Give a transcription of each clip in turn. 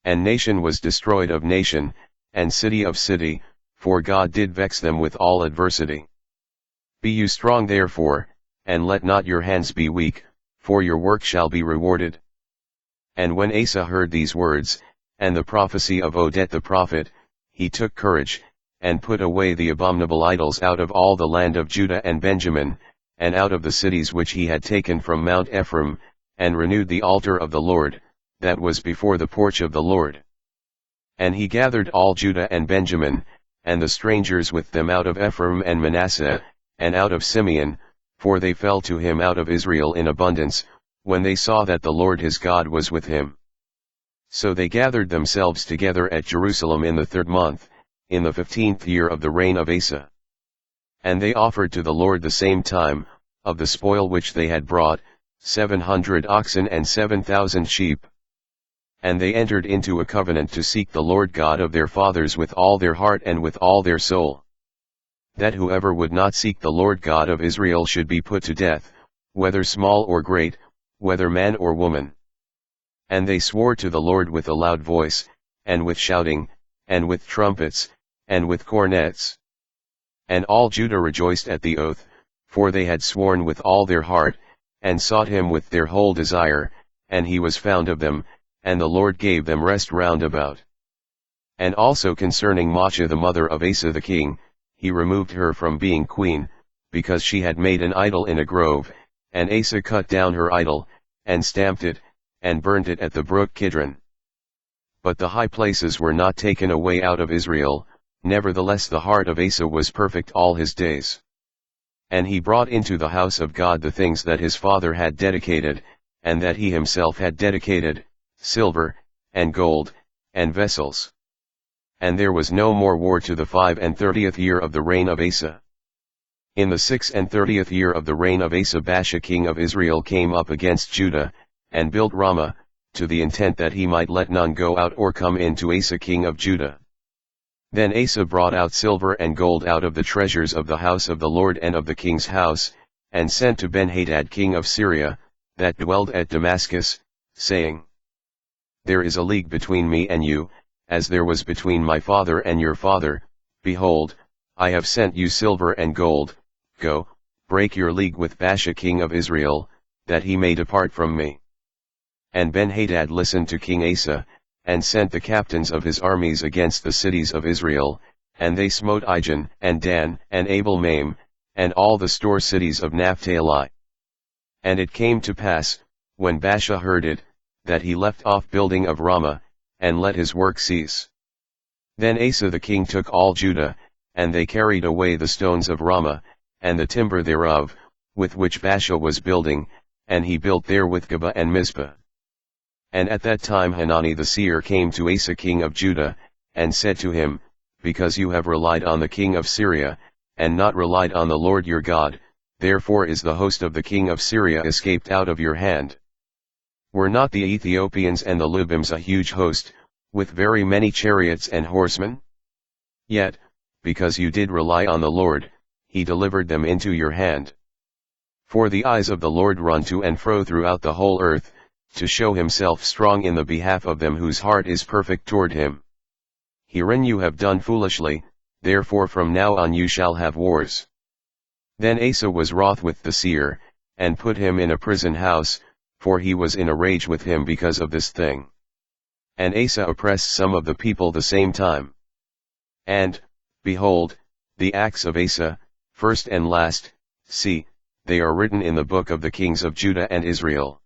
And nation was destroyed of nation, and city of city, for God did vex them with all adversity. Be you strong therefore, and let not your hands be weak, for your work shall be rewarded. And when Asa heard these words, and the prophecy of Oded the prophet, he took courage, and put away the abominable idols out of all the land of Judah and Benjamin, and out of the cities which he had taken from Mount Ephraim, and renewed the altar of the Lord, that was before the porch of the Lord. And he gathered all Judah and Benjamin, and the strangers with them out of Ephraim and Manasseh, and out of Simeon, for they fell to him out of Israel in abundance, when they saw that the Lord his God was with him. So they gathered themselves together at Jerusalem in the 3rd month, in the 15th year of the reign of Asa. And they offered to the Lord the same time, of the spoil which they had brought, 700 oxen and 7,000 sheep. And they entered into a covenant to seek the Lord God of their fathers with all their heart and with all their soul. That whoever would not seek the Lord God of Israel should be put to death, whether small or great, whether man or woman. And they swore to the Lord with a loud voice, and with shouting, and with trumpets, and with cornets. And all Judah rejoiced at the oath, for they had sworn with all their heart, and sought him with their whole desire, and he was found of them, and the Lord gave them rest round about. And also concerning Maachah the mother of Asa the king, he removed her from being queen, because she had made an idol in a grove, and Asa cut down her idol, and stamped it, and burnt it at the brook Kidron. But the high places were not taken away out of Israel, nevertheless the heart of Asa was perfect all his days. And he brought into the house of God the things that his father had dedicated, and that he himself had dedicated, silver, and gold, and vessels. And there was no more war to the 35th year of the reign of Asa. In the 36th year of the reign of Asa Baasha king of Israel came up against Judah, and built Ramah, to the intent that he might let none go out or come in to Asa king of Judah. Then Asa brought out silver and gold out of the treasures of the house of the Lord and of the king's house, and sent to Benhadad king of Syria, that dwelled at Damascus, saying, There is a league between me and you, as there was between my father and your father. Behold, I have sent you silver and gold. Go, break your league with Baasha king of Israel, that he may depart from me. And Benhadad listened to King Asa, and sent the captains of his armies against the cities of Israel, and they smote Ijon, and Dan, and Abel-maim, and all the store cities of Naphtali. And it came to pass, when Baasha heard it, that he left off building of Ramah, and let his work cease. Then Asa the king took all Judah, and they carried away the stones of Ramah, and the timber thereof, with which Baasha was building, and he built there with Geba and Mizpah. And at that time Hanani the seer came to Asa king of Judah, and said to him, Because you have relied on the king of Syria, and not relied on the Lord your God, therefore is the host of the king of Syria escaped out of your hand. Were not the Ethiopians and the Lubims a huge host, with very many chariots and horsemen? Yet, because you did rely on the Lord, he delivered them into your hand. For the eyes of the Lord run to and fro throughout the whole earth, to show himself strong in the behalf of them whose heart is perfect toward him. Herein you have done foolishly, therefore from now on you shall have wars. Then Asa was wroth with the seer, and put him in a prison house, for he was in a rage with him because of this thing. And Asa oppressed some of the people the same time. And, behold, the acts of Asa, first and last, see, they are written in the book of the kings of Judah and Israel.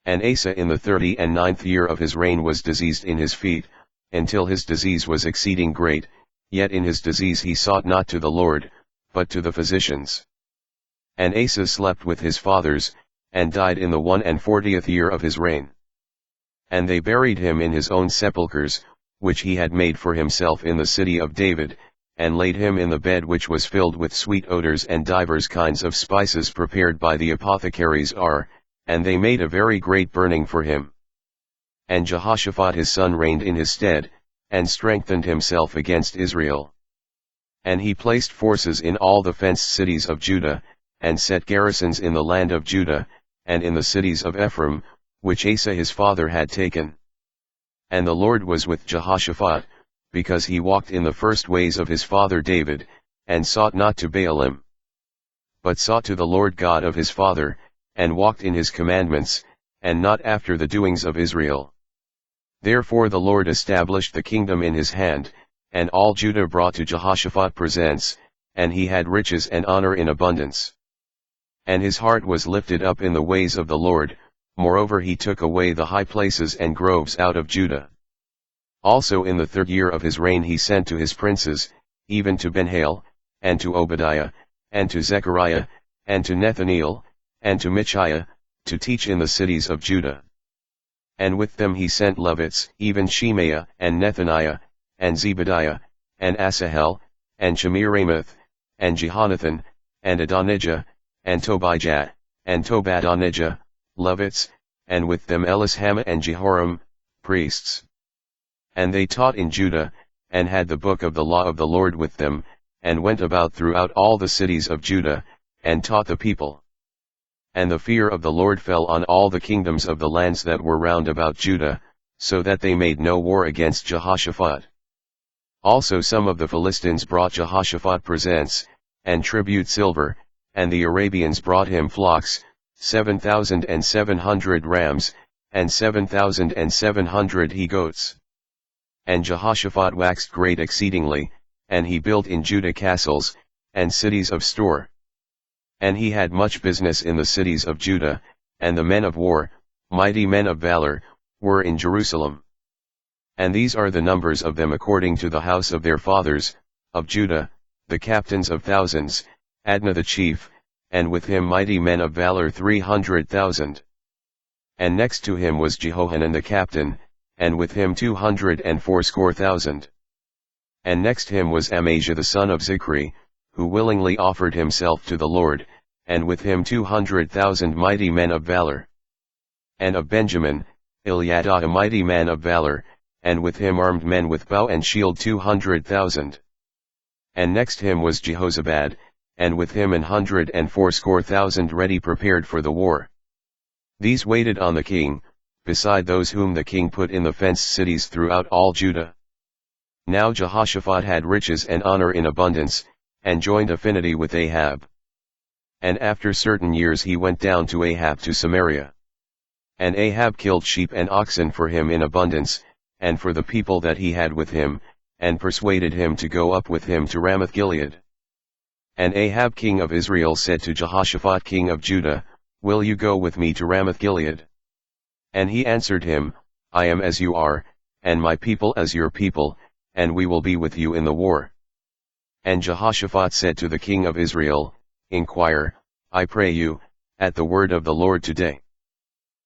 And Asa in the 39th year of his reign was diseased in his feet, until his disease was exceeding great, yet in his disease he sought not to the Lord, but to the physicians. And Asa slept with his fathers, and died in the 41st year of his reign. And they buried him in his own sepulchres, which he had made for himself in the city of David, and laid him in the bed which was filled with sweet odors and divers kinds of spices prepared by the apothecaries are, and they made a very great burning for him. And Jehoshaphat his son reigned in his stead, and strengthened himself against Israel. And he placed forces in all the fenced cities of Judah, and set garrisons in the land of Judah, and in the cities of Ephraim, which Asa his father had taken. And the Lord was with Jehoshaphat, because he walked in the first ways of his father David, and sought not to Baalim, but sought to the Lord God of his father, and walked in his commandments, and not after the doings of Israel. Therefore the Lord established the kingdom in his hand, and all Judah brought to Jehoshaphat presents, and he had riches and honor in abundance. And his heart was lifted up in the ways of the Lord, moreover he took away the high places and groves out of Judah. Also in the 3rd year of his reign he sent to his princes, even to Benhail, and to Obadiah, and to Zechariah, and to Nethaneel, and to Michaiah, to teach in the cities of Judah. And with them he sent Levites, even Shemaiah, and Nethaniah, and Zebadiah, and Asahel, and Shemiramoth, and Jehonathan, and Adonijah, and Tobijah, and Tobadonijah, Levites, and with them Elishama and Jehoram, priests. And they taught in Judah, and had the book of the law of the Lord with them, and went about throughout all the cities of Judah, and taught the people. And the fear of the Lord fell on all the kingdoms of the lands that were round about Judah, so that they made no war against Jehoshaphat. Also some of the Philistines brought Jehoshaphat presents, and tribute silver, and the Arabians brought him flocks, 7,700 rams, and 7,700 he-goats. And Jehoshaphat waxed great exceedingly, and he built in Judah castles, and cities of store. And he had much business in the cities of Judah, and the men of war, mighty men of valor, were in Jerusalem. And these are the numbers of them according to the house of their fathers, of Judah, the captains of thousands, Adnah the chief, and with him mighty men of valor 300,000. And next to him was Jehohanan the captain, and with him 280,000. And next him was Amaziah the son of Zichri, who willingly offered himself to the Lord, and with him 200,000 mighty men of valor. And of Benjamin, Eliadah a mighty man of valor, and with him armed men with bow and shield 200,000. And next him was Jehozabad, and with him 180,000 ready prepared for the war. These waited on the king, beside those whom the king put in the fenced cities throughout all Judah. Now Jehoshaphat had riches and honor in abundance, and joined affinity with Ahab. And after certain years he went down to Ahab to Samaria. And Ahab killed sheep and oxen for him in abundance, and for the people that he had with him, and persuaded him to go up with him to Ramoth-Gilead. And Ahab king of Israel said to Jehoshaphat king of Judah, Will you go with me to Ramoth-Gilead? And he answered him, I am as you are, and my people as your people, and we will be with you in the war. And Jehoshaphat said to the king of Israel, Inquire, I pray you, at the word of the Lord today.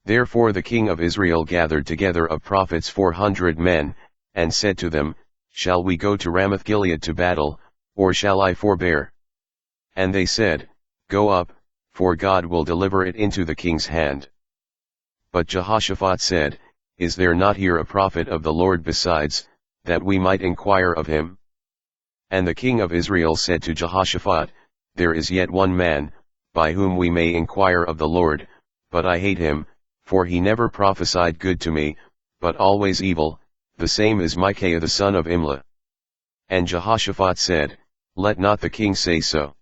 Therefore the king of Israel gathered together of prophets 400 men, and said to them, Shall we go to Ramoth-Gilead to battle, or shall I forbear? And they said, Go up, for God will deliver it into the king's hand. But Jehoshaphat said, Is there not here a prophet of the Lord besides, that we might inquire of him? And the king of Israel said to Jehoshaphat, There is yet one man, by whom we may inquire of the Lord, but I hate him, for he never prophesied good to me, but always evil, the same is Micaiah the son of Imlah. And Jehoshaphat said, Let not the king say so.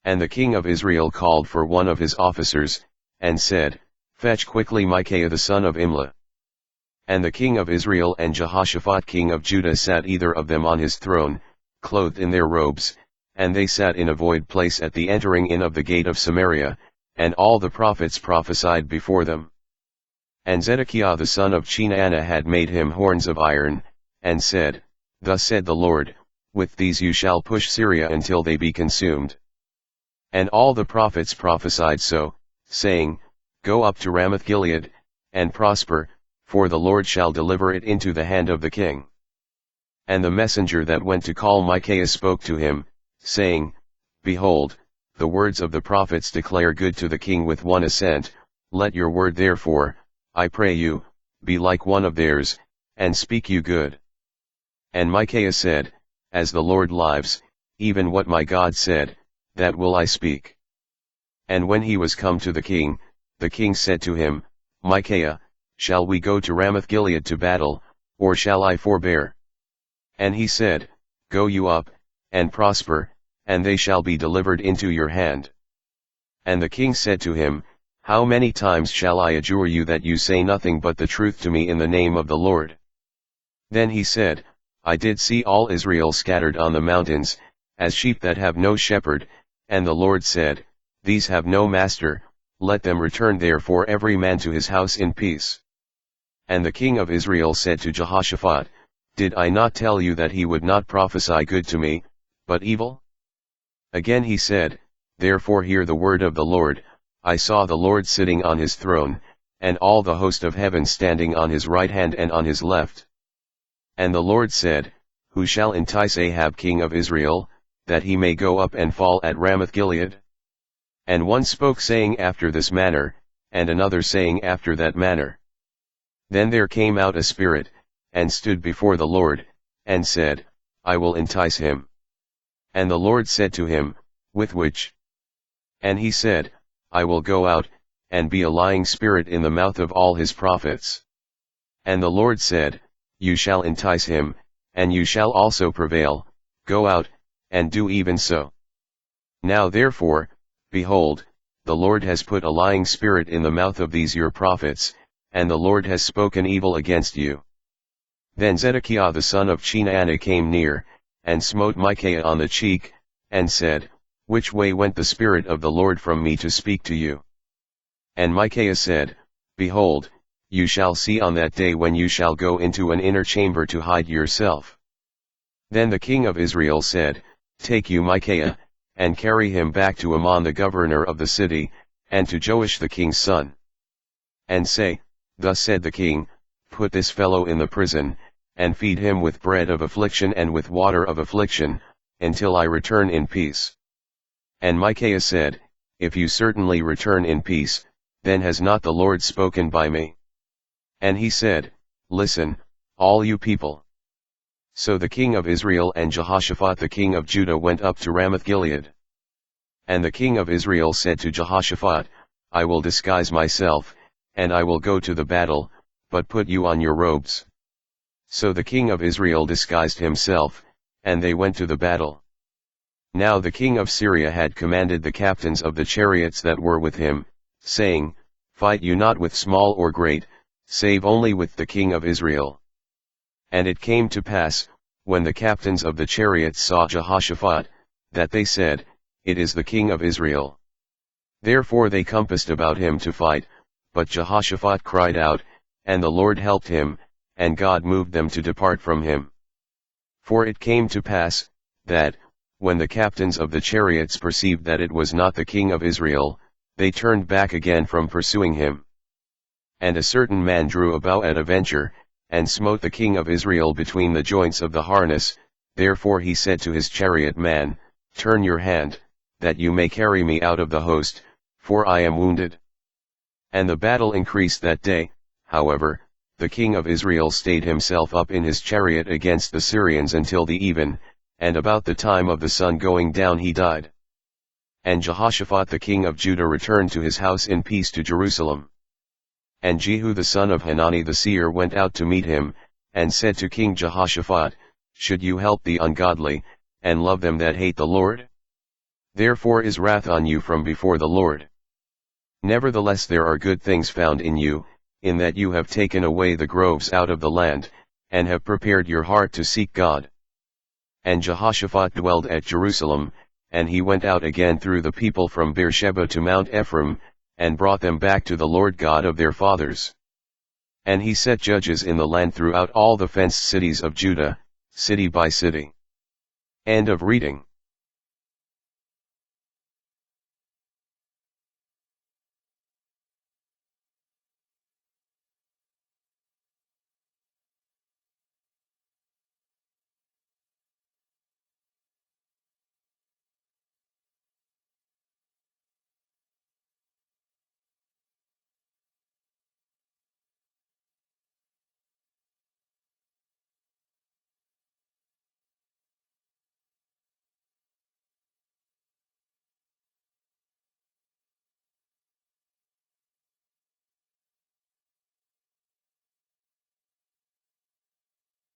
And the king of Israel called for one of his officers, and said, Fetch quickly Micaiah the son of Imlah. And the king of Israel and Jehoshaphat king of Judah sat either of them on his throne, clothed in their robes, and they sat in a void place at the entering in of the gate of Samaria, and all the prophets prophesied before them. And Zedekiah the son of Chenaanah had made him horns of iron, and said, Thus said the Lord, With these you shall push Syria until they be consumed. And all the prophets prophesied so, saying, Go up to Ramoth-Gilead, and prosper, for the Lord shall deliver it into the hand of the king. And the messenger that went to call Micaiah spoke to him, saying, Behold, the words of the prophets declare good to the king with one assent, let your word therefore, I pray you, be like one of theirs, and speak you good. And Micaiah said, As the Lord lives, even what my God said, that will I speak. And when he was come to the king said to him, Micaiah, shall we go to Ramoth-Gilead to battle, or shall I forbear? And he said, Go you up, and prosper, and they shall be delivered into your hand. And the king said to him, How many times shall I adjure you that you say nothing but the truth to me in the name of the Lord? Then he said, I did see all Israel scattered on the mountains, as sheep that have no shepherd, and the Lord said, These have no master, let them return therefore every man to his house in peace. And the king of Israel said to Jehoshaphat, Did I not tell you that he would not prophesy good to me, but evil? Again he said, Therefore hear the word of the Lord, I saw the Lord sitting on his throne, and all the host of heaven standing on his right hand and on his left. And the Lord said, Who shall entice Ahab king of Israel, that he may go up and fall at Ramoth-Gilead? And one spoke saying after this manner, and another saying after that manner. Then there came out a spirit, and stood before the Lord, and said, I will entice him. And the Lord said to him, With which? And he said, I will go out, and be a lying spirit in the mouth of all his prophets. And the Lord said, You shall entice him, and you shall also prevail, go out, and do even so. Now therefore, behold, the Lord has put a lying spirit in the mouth of these your prophets, and the Lord has spoken evil against you. Then Zedekiah the son of Chenaanah came near, and smote Micaiah on the cheek, and said, Which way went the Spirit of the Lord from me to speak to you? And Micaiah said, Behold, you shall see on that day when you shall go into an inner chamber to hide yourself. Then the king of Israel said, Take you Micaiah, and carry him back to Amon the governor of the city, and to Joash the king's son. And say, Thus said the king, Put this fellow in the prison, and feed him with bread of affliction and with water of affliction, until I return in peace. And Micaiah said, If you certainly return in peace, then has not the Lord spoken by me? And he said, Listen, all you people. So the king of Israel and Jehoshaphat the king of Judah went up to Ramoth-Gilead. And the king of Israel said to Jehoshaphat, I will disguise myself, and I will go to the battle, but put you on your robes. So the king of Israel disguised himself, and they went to the battle. Now the king of Syria had commanded the captains of the chariots that were with him, saying, Fight you not with small or great, save only with the king of Israel. And it came to pass, when the captains of the chariots saw Jehoshaphat, that they said, It is the king of Israel. Therefore they compassed about him to fight, but Jehoshaphat cried out, and the Lord helped him, and God moved them to depart from him. For it came to pass, that, when the captains of the chariots perceived that it was not the king of Israel, they turned back again from pursuing him. And a certain man drew a bow at a venture, and smote the king of Israel between the joints of the harness, therefore he said to his chariot man, Turn your hand, that you may carry me out of the host, for I am wounded. And the battle increased that day, however, the king of Israel stayed himself up in his chariot against the Syrians until the even, and about the time of the sun going down he died. And Jehoshaphat the king of Judah returned to his house in peace to Jerusalem. And Jehu the son of Hanani the seer went out to meet him, and said to King Jehoshaphat, Should you help the ungodly, and love them that hate the Lord? Therefore is wrath on you from before the Lord. Nevertheless there are good things found in you, in that you have taken away the groves out of the land, and have prepared your heart to seek God. And Jehoshaphat dwelled at Jerusalem, and he went out again through the people from Beersheba to Mount Ephraim, and brought them back to the Lord God of their fathers. And he set judges in the land throughout all the fenced cities of Judah, city by city. End of reading.